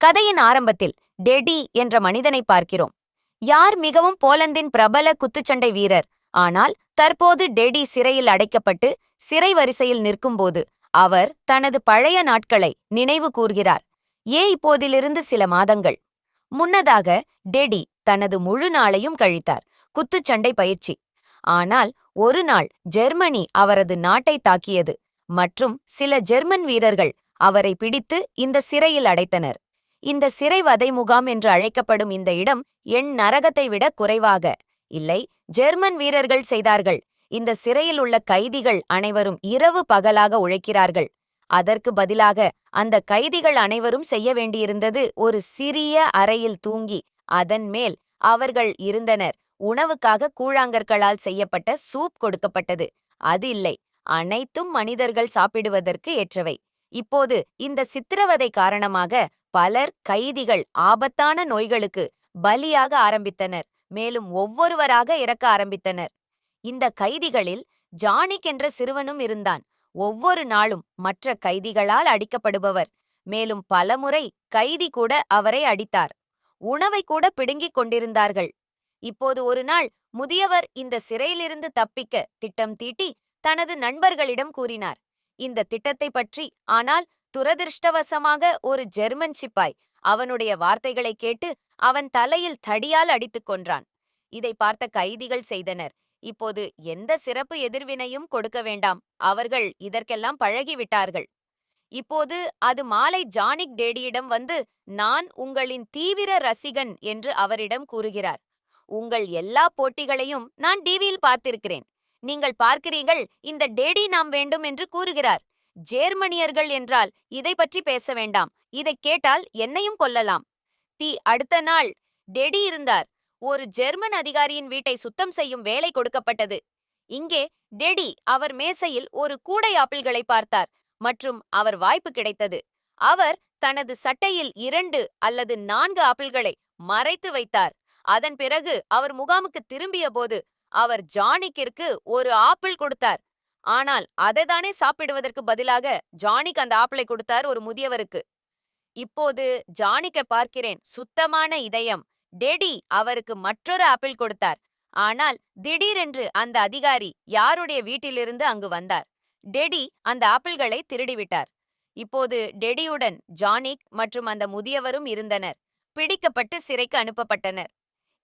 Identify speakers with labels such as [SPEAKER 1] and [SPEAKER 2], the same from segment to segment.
[SPEAKER 1] கதையின் ஆரம்பத்தில் டெடி என்ற மனிதனை பார்க்கிறோம். யார் மிகவும் போலந்தின் பிரபல குத்துச்சண்டை வீரர். ஆனால் தற்போது டெடி சிறையில் அடைக்கப்பட்டு சிறை வரிசையில் நிற்கும்போது அவர் தனது பழைய நாட்களை நினைவு கூர்கிறார். இப்போதிலிருந்து சில மாதங்கள் முன்னதாக டெடி தனது முழு நாளையும் கழித்தார் குத்துச்சண்டை பயிற்சி. ஆனால் ஒரு நாள் ஜெர்மனி அவரது நாட்டை தாக்கியது மற்றும் சில ஜெர்மன் வீரர்கள் அவரை பிடித்து இந்த சிறையில் அடைத்தனர். இந்த சிறை வதை முகாம் என்று அழைக்கப்படும் இந்த இடம் என் நரகத்தை விட குறைவாக இல்லை. ஜெர்மன் வீரர்கள் செய்தார்கள். இந்த சிறையில் உள்ள கைதிகள் அனைவரும் இரவு பகலாக உழைக்கிறார்கள். அதற்கு பதிலாக அந்த கைதிகள் அனைவரும் செய்ய வேண்டியிருந்தது ஒரு சிறிய அறையில் தூங்கி அதன் மேல் அவர்கள் இருந்தனர். உணவுக்காக கூழாங்கற்களால் செய்யப்பட்ட சூப் கொடுக்கப்பட்டது. அது இல்லை, அனைத்தும் மனிதர்கள் சாப்பிடுவதற்கு ஏற்றவை. இப்போது இந்த சித்திரவதை காரணமாக பலர் கைதிகள் ஆபத்தான நோய்களுக்கு பலியாக ஆரம்பித்தனர். மேலும் ஒவ்வொருவராக இறக்க ஆரம்பித்தனர். இந்த கைதிகளில் ஜானிக் என்ற சிறுவனும் இருந்தான். ஒவ்வொரு நாளும் மற்ற கைதிகளால் அடிக்கப்படுபவர். மேலும் பலமுறை கைதி கூட அவரை அடித்தார். உணவை கூட பிடுங்கிக் கொண்டிருந்தார்கள். இப்போது ஒரு நாள் முதியவர் இந்த சிறையிலிருந்து தப்பிக்க திட்டம் தீட்டி தனது நண்பர்களிடம் கூறினார். இந்த திட்டத்தை பற்றி. ஆனால் துரதிருஷ்டவசமாக ஒரு ஜெர்மன் சிப்பாய் அவனுடைய வார்த்தைகளை கேட்டு அவன் தலையில் தடியால் அடித்துக் கொன்றான். இதை பார்த்த கைதிகள் செய்தனர். இப்போது எந்த சிறப்பு எதிர்வினையும் கொடுக்க வேண்டாம், அவர்கள் இதற்கெல்லாம் பழகிவிட்டார்கள். இப்போது அது மாலை ஜானிக் டேடியிடம் வந்து நான் உங்களின் தீவிர ரசிகன் என்று அவரிடம் கூறுகிறார். உங்கள் எல்லா போட்டிகளையும் நான் டிவியில் பார்த்திருக்கிறேன். நீங்கள் பார்க்கிறீர்கள், இந்த டேடி நாம் வேண்டும் என்று கூறுகிறார். ஜேர்மனியர்கள் என்றால் இதை பற்றி பேச வேண்டாம். இதைக் கேட்டால் என்னையும் கொல்லலாம். அடுத்த நாள் டெடி இருந்தார். ஒரு ஜெர்மன் அதிகாரியின் வீட்டை சுத்தம் செய்யும் வேலை கொடுக்கப்பட்டது. இங்கே டெடி அவர் மேசையில் ஒரு கூடை ஆப்பிள்களை பார்த்தார் மற்றும் அவர் வாய்ப்பு கிடைத்தது. அவர் தனது சட்டையில் 2 அல்லது 4 ஆப்பிள்களை மறைத்து வைத்தார். அதன் பிறகு அவர் முகாமுக்கு திரும்பிய போது அவர் ஜானிக்கிற்கு ஒரு ஆப்பிள் கொடுத்தார். ஆனால் அதைதானே சாப்பிடுவதற்கு பதிலாக ஜானிக் அந்த ஆப்பிளை கொடுத்தார் ஒரு முதியவருக்கு. இப்போது ஜானிக்க பார்க்கிறேன், சுத்தமான இதயம். டெடி அவருக்கு மற்றொரு ஆப்பிள் கொடுத்தார். ஆனால் திடீரென்று அந்த அதிகாரி யாருடைய வீட்டிலிருந்து அங்கு வந்தார். டெடி அந்த ஆப்பிள்களை திருடிவிட்டார். இப்போது டெடியுடன் ஜானிக் மற்றும் அந்த முதியவரும் இருந்தனர். பிடிக்கப்பட்டு சிறைக்கு அனுப்பப்பட்டனர்.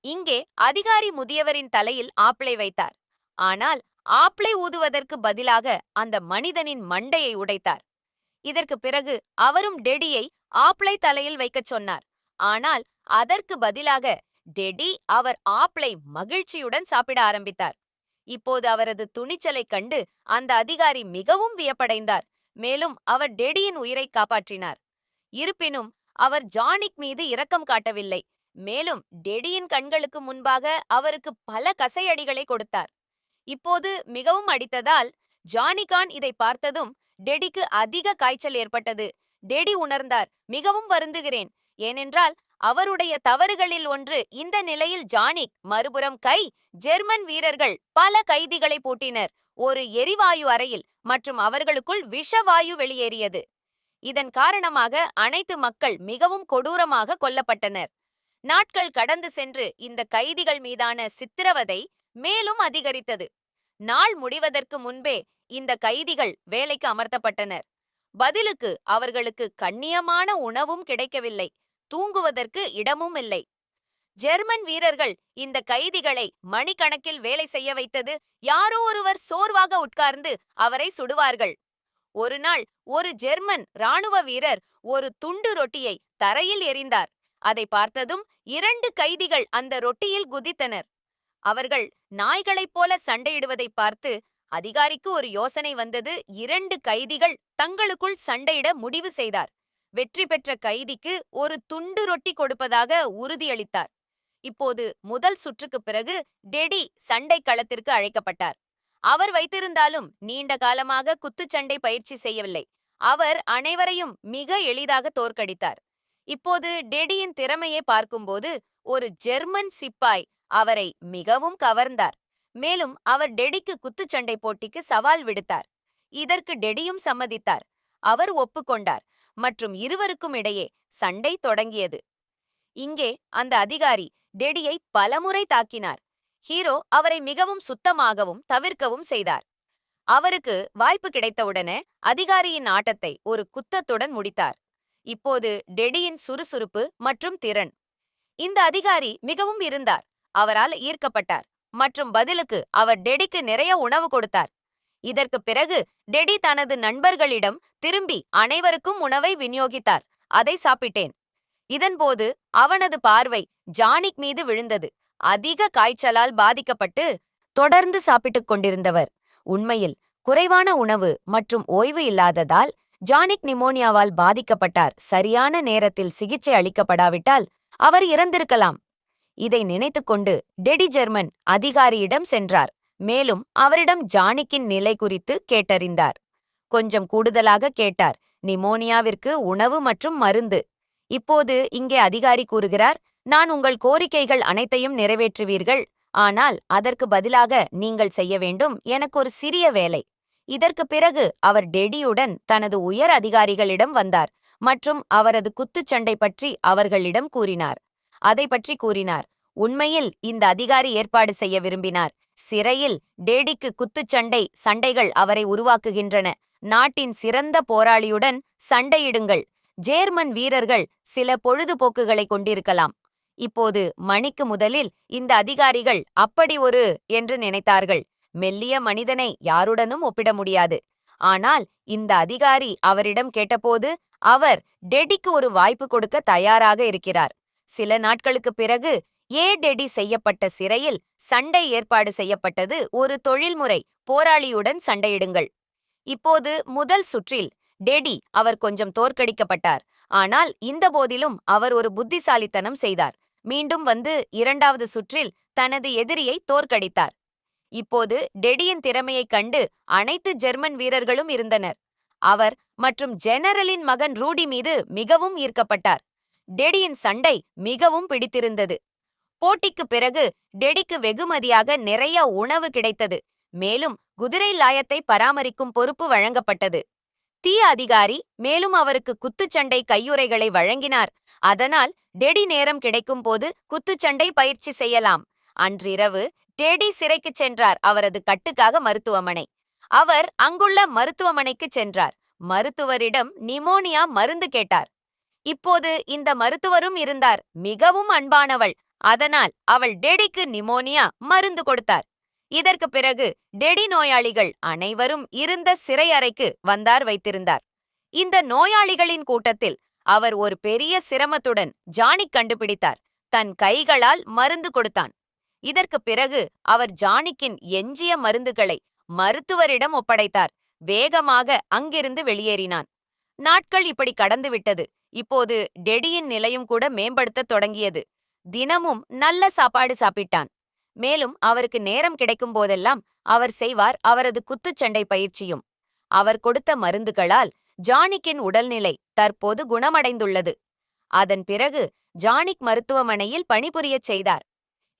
[SPEAKER 1] இங்கே அதிகாரி முதியவரின் தலையில் ஆப்பிளை வைத்தார். ஆனால் ஆப்பிளை ஊதுவதற்கு பதிலாக அந்த மனிதனின் மண்டையை உடைத்தார். இதற்கு பிறகு அவரும் டெடியை ஆப்பிளை தலையில் வைக்கச் சொன்னார். ஆனால் அதற்கு பதிலாக டெடி அவர் ஆப்பிளை மகிழ்ச்சியுடன் சாப்பிட ஆரம்பித்தார். இப்போது அவரது துணிச்சலைக் கண்டு அந்த அதிகாரி மிகவும் வியப்படைந்தார். மேலும் அவர் டெடியின் உயிரை காப்பாற்றினார். இருப்பினும் அவர் ஜானிக் மீது இரக்கம் காட்டவில்லை. மேலும் டெடியின் கண்களுக்கு முன்பாக அவருக்கு பல கசையடிகளை கொடுத்தார். இப்போது மிகவும் அடித்ததால் ஜானிகான் இதை பார்த்ததும் டெடிக்கு அதிக காய்ச்சல் ஏற்பட்டது. டெடி உணர்ந்தார், மிகவும் வருந்துகிறேன். ஏனென்றால் அவருடைய தவறுகளில் ஒன்று. இந்த நிலையில் ஜானிக் மறுபுறம் ஜெர்மன் வீரர்கள் பல கைதிகளை பூட்டினர் ஒரு எரிவாயு அறையில் மற்றும் அவர்களுக்குள் விஷவாயு வெளியேறியது. இதன் காரணமாக அனைத்து மக்கள் மிகவும் கொடூரமாக கொல்லப்பட்டனர். நாட்கள் கடந்து சென்று இந்த கைதிகள் மீதான சித்திரவதை மேலும் அதிகரித்தது. நாள் முடிவதற்கு முன்பே இந்த கைதிகள் வேலைக்கு அமர்த்தப்பட்டனர். பதிலுக்கு அவர்களுக்கு கண்ணியமான உணவும் கிடைக்கவில்லை, தூங்குவதற்கு இடமும் இல்லை. ஜெர்மன் வீரர்கள் இந்த கைதிகளை மணிக்கணக்கில் வேலை செய்ய வைத்தது. யாரோ ஒருவர் சோர்வாக உட்கார்ந்து அவரை சுடுவார்கள். ஒரு நாள் ஒரு ஜெர்மன் ராணுவ வீரர் ஒரு துண்டு ரொட்டியை தரையில் எறிந்தார். அதை பார்த்ததும் 2 கைதிகள் அந்த ரொட்டியில் குதித்தனர். அவர்கள் நாய்களைப் போல சண்டையிடுவதை பார்த்து அதிகாரிக்கு ஒரு யோசனை வந்தது. 2 கைதிகள் தங்களுக்குள் சண்டையிட முடிவு செய்தார். வெற்றி பெற்ற கைதிக்கு ஒரு துண்டு ரொட்டி கொடுப்பதாக உறுதியளித்தார். இப்போது முதல் சுற்றுக்கு பிறகு டெடி சண்டை களத்திற்கு அழைக்கப்பட்டார். அவர் வைத்திருந்தாலும் நீண்ட காலமாக குத்துச்சண்டை பயிற்சி செய்யவில்லை. அவர் அனைவரையும் மிக எளிதாக தோற்கடித்தார். இப்போது டெடியின் திறமையை பார்க்கும்போது ஒரு ஜெர்மன் சிப்பாய் அவரை மிகவும் கவர்ந்தார். மேலும் அவர் டெடிக்கு குத்துச்சண்டை போட்டிக்கு சவால் விடுத்தார். இதற்கு டெடியும் சம்மதித்தார். அவர் ஒப்புக்கொண்டார். மற்றும் இருவருக்கும் இடையே சண்டை தொடங்கியது. இங்கே அந்த அதிகாரி டெடியை பலமுறை தாக்கினார். ஹீரோ அவரை மிகவும் சுத்தமாகவும் தவிர்க்கவும் செய்தார். அவருக்கு வாய்ப்பு கிடைத்தவுடனே அதிகாரியின் ஆட்டத்தை ஒரு குத்தத்துடன் முடித்தார். இப்போது டெடியின் சுறுசுறுப்பு மற்றும் திறன். இந்த அதிகாரி மிகவும் இருந்தார். அவரால் ஈர்க்கப்பட்டார் மற்றும் பதிலுக்கு அவர் டெடிக்கு நிறைய உணவு கொடுத்தார். இதற்கு பிறகு டெடி தனது நண்பர்களிடம் திரும்பி அனைவருக்கும் உணவை விநியோகித்தார். அதை சாப்பிட்டேன். இதன்போது அவனது பார்வை ஜானிக் மீது விழுந்தது. அதிக காய்ச்சலால் பாதிக்கப்பட்டு தொடர்ந்து சாப்பிட்டுக் கொண்டிருந்தவர். உண்மையில் குறைவான உணவு மற்றும் ஓய்வு இல்லாததால் ஜானிக் நிமோனியாவால் பாதிக்கப்பட்டார். சரியான நேரத்தில் சிகிச்சை அளிக்கப்படாவிட்டால் அவர் இறந்திருக்கலாம். இதை நினைத்துக்கொண்டு டெடி ஜெர்மன் அதிகாரியிடம் சென்றார். மேலும் அவரிடம் ஜானிக்கின் நிலை குறித்து கேட்டறிந்தார். கொஞ்சம் கூடுதலாக கேட்டார். நிமோனியாவிற்கு உணவு மற்றும் மருந்து. இப்போது இங்கே அதிகாரி கூறுகிறார், நான் உங்கள் கோரிக்கைகள் அனைத்தையும் நிறைவேற்றுவீர்கள். ஆனால் அதற்கு பதிலாக நீங்கள் செய்ய வேண்டும் எனக்கு ஒரு சிறிய வேலை. இதற்கு பிறகு அவர் டெடியுடன் தனது உயர் அதிகாரிகளிடம் வந்தார் மற்றும் அவரது குத்துச்சண்டை பற்றி அவர்களிடம் கூறினார். அதை பற்றி கூறினார். உண்மையில் இந்த அதிகாரி ஏற்பாடு செய்ய விரும்பினார். சிறையில் டேடிக்கு சண்டைகள் அவரை உருவாக்குகின்றன. நாட்டின் சிறந்த போராளியுடன் சண்டையிடுங்கள். ஜேர்மன் வீரர்கள் சில பொழுதுபோக்குகளை கொண்டிருக்கலாம். இப்போது மணிக்கு முதலில் இந்த அதிகாரிகள் அப்படி ஒரு என்று நினைத்தார்கள். மெல்லிய மனிதனை யாருடனும் ஒப்பிட முடியாது. ஆனால் இந்த அதிகாரி அவரிடம் கேட்டபோது அவர் டெடிக்கு ஒரு வாய்ப்பு கொடுக்க தயாராக இருக்கிறார். சில நாட்களுக்குப் பிறகு டெடி செய்யப்பட்ட சிறையில் சண்டை ஏற்பாடு செய்யப்பட்டது. ஒரு தொழில்முறை போராளியுடன் சண்டையிடுங்கள். இப்போது முதல் சுற்றில் டெடி அவர் கொஞ்சம் தோற்கடிக்கப்பட்டார். ஆனால் இந்த போதிலும் அவர் ஒரு புத்திசாலித்தனம் செய்தார். மீண்டும் வந்து இரண்டாவது சுற்றில் தனது எதிரியை தோற்கடித்தார். இப்போது டெடியின் திறமையைக் கண்டு அனைத்து ஜெர்மன் வீரர்களும் இருந்தனர். அவர் மற்றும் ஜெனரலின் மகன் ரூடி மீது மிகவும் ஈர்க்கப்பட்டார். டெடியின் சண்டை மிகவும் பிடித்திருந்தது. போட்டிக்கு பிறகு டெடிக்கு வெகுமதியாக நிறைய உணவு கிடைத்தது. மேலும் குதிரை லாயத்தை பராமரிக்கும் பொறுப்பு வழங்கப்பட்டது. தீ அதிகாரி மேலும் அவருக்கு குத்துச்சண்டை கையுறைகளை வழங்கினார். அதனால் டெடி நேரம் கிடைக்கும் போது குத்துச்சண்டை பயிற்சி செய்யலாம். அன்றிரவு டெடி சிறைக்குச் சென்றார். அவரது கட்டுக்காக மருத்துவமனை. அவர் அங்குள்ள மருத்துவமனைக்கு சென்றார். மருத்துவரிடம் நிமோனியா மருந்து கேட்டார். இப்போது இந்த மருத்துவரும் இருந்தார். மிகவும் அன்பானவள். அதனால் அவள் டெடிக்கு நிமோனியா மருந்து கொடுத்தார். இதற்கு பிறகு டெடி நோயாளிகள் அனைவரும் இருந்த சிறை அறைக்கு வந்தார் வைத்திருந்தார். இந்த நோயாளிகளின் கூட்டத்தில் அவர் ஒரு பெரிய சிரமத்துடன் ஜானிக் கண்டுபிடித்தார். தன் கைகளால் மருந்து கொடுத்தான். இதற்கு பிறகு அவர் ஜானிக்கின் எஞ்சிய மருந்துகளை மருத்துவரிடம் ஒப்படைத்தார். வேகமாக அங்கிருந்து வெளியேறினான். நாட்கள் இப்படி கடந்துவிட்டது. இப்போது டெடியின் நிலையும் கூட மேம்படுத்தத் தொடங்கியது. தினமும் நல்ல சாப்பாடு சாப்பிட்டான். மேலும் அவருக்கு நேரம் கிடைக்கும் போதெல்லாம் அவர் செய்வார் அவரது குத்துச்சண்டை பயிற்சியும். அவர் கொடுத்த மருந்துகளால் ஜானிக்கின் உடல்நிலை தற்போது குணமடைந்துள்ளது. அதன் பிறகு ஜானிக் மருத்துவமனையில் பணிபுரியச் செய்தார்.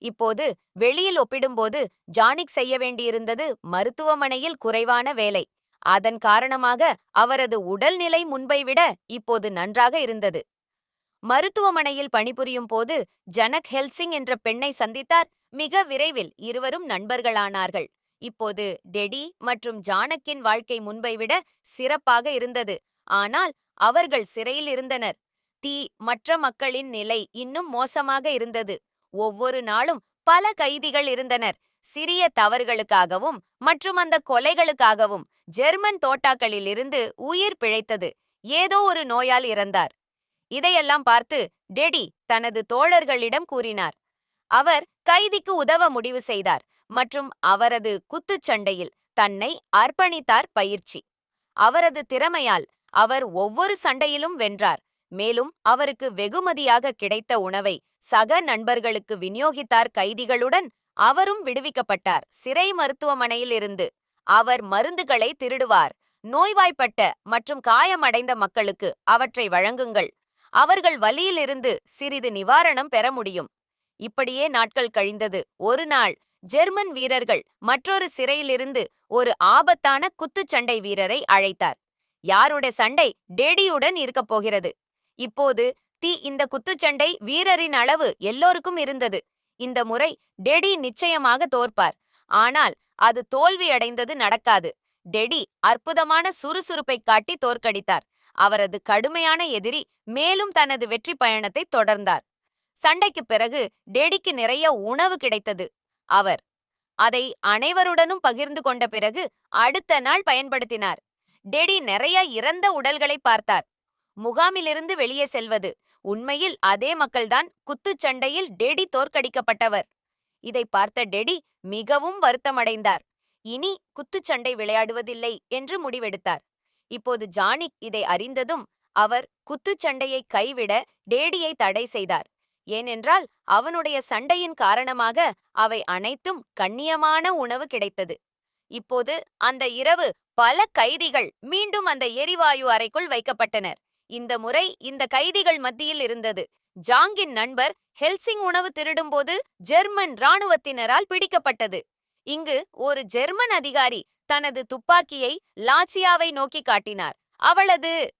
[SPEAKER 1] இப்போது வெளியில் ஒப்பிடும்போது ஜானிக் செய்ய வேண்டியிருந்தது மருத்துவமனையில் குறைவான வேலை. அதன் காரணமாக அவரது உடல்நிலை முன்பை விட இப்போது நன்றாக இருந்தது. மருத்துவமனையில் பணிபுரியும் போது ஜனக் ஹெல்சிங் என்ற பெண்ணை சந்தித்தார். மிக விரைவில் இருவரும் நண்பர்களானார்கள். இப்போது டெடி மற்றும் ஜானக்கின் வாழ்க்கை முன்பை விட சிறப்பாக இருந்தது. ஆனால் அவர்கள் சிறையில் இருந்தனர். தீ மற்ற மக்களின் நிலை இன்னும் மோசமாக இருந்தது. ஒவ்வொரு நாளும் பல கைதிகள் இருந்தனர். சிறிய தவறுகளுக்காகவும் மற்றும் அந்த கொலைகளுக்காகவும் ஜெர்மன் தோட்டாக்களிலிருந்து உயிர் பிழைத்தது. ஏதோ ஒரு நோயால் இறந்தார். இதையெல்லாம் பார்த்து டெடி தனது தோழர்களிடம் கூறினார். அவர் கைதிக்கு உதவ முடிவு செய்தார் மற்றும் அவரது குத்துச்சண்டையில் தன்னை அர்ப்பணித்தார். பயிற்சி அவரது திறமையால் அவர் ஒவ்வொரு சண்டையிலும் வென்றார். மேலும் அவருக்கு வெகுமதியாக கிடைத்த உணவை சக நண்பர்களுக்கு விநியோகித்தார். கைதிகளுடன் அவரும் விடுவிக்கப்பட்டார். சிறை மருத்துவமனையில் இருந்து அவர் மருந்துகளை திருடுவார். நோய்வாய்ப்பட்ட மற்றும் காயமடைந்த மக்களுக்கு அவற்றை வழங்குங்கள். அவர்கள் வலியிலிருந்து சிறிது நிவாரணம் பெற முடியும். இப்படியே நாட்கள் கழிந்தது. ஒரு நாள் ஜெர்மன் வீரர்கள் மற்றொரு சிறையிலிருந்து ஒரு ஆபத்தான குத்துச்சண்டை வீரரை அழைத்தார். யாருடைய சண்டை டேடியுடன் இருக்கப் போகிறது. இப்போது இந்த குத்துச்சண்டை வீரரின் அளவு எல்லோருக்கும் இருந்தது. இந்த முறை டெடி நிச்சயமாக தோற்பார். ஆனால் அது தோல்வியடைந்தது நடக்காது. டெடி அற்புதமான சுறுசுறுப்பை காட்டி தோற்கடித்தார். அவரது கடுமையான எதிரி மேலும் தனது வெற்றி பயணத்தை தொடர்ந்தார். சண்டைக்குப் பிறகு டெடிக்கு நிறைய உணவு கிடைத்தது. அவர் அதை அனைவருடனும் பகிர்ந்து கொண்ட பிறகு அடுத்த நாள் பயன்படுத்தினார். டெடி நிறைய இறந்த உடல்களை பார்த்தார். முகாமிலிருந்து வெளியே செல்வது. உண்மையில் அதே மக்கள்தான் குத்துச்சண்டையில் டெடி தோற்கடிக்கப்பட்டவர். இதை பார்த்த டெடி மிகவும் வருத்தமடைந்தார். இனி குத்துச்சண்டை விளையாடுவதில்லை என்று முடிவெடுத்தார். இப்போது ஜானி இதை அறிந்ததும் அவர் குத்துச்சண்டையை கைவிட டேடியை தடை செய்தார். ஏனென்றால் அவனுடைய சண்டையின் காரணமாக அவை அனைத்தும் கண்ணியமான உணவு கிடைத்தது. இப்போது அந்த இரவு பல கைதிகள் மீண்டும் அந்த எரிவாயு அறைக்குள் வைக்கப்பட்டனர். இந்த முறை இந்த கைதிகள் மத்தியில் இருந்தது ஜாங்கின் நண்பர் ஹெல்சிங் உணவு திருடும்போது ஜெர்மன் இராணுவத்தினரால் பிடிக்கப்பட்டது. இங்கு ஒரு ஜெர்மன் அதிகாரி தனது துப்பாக்கியை லாட்சியாவை நோக்கி காட்டினார். அவளது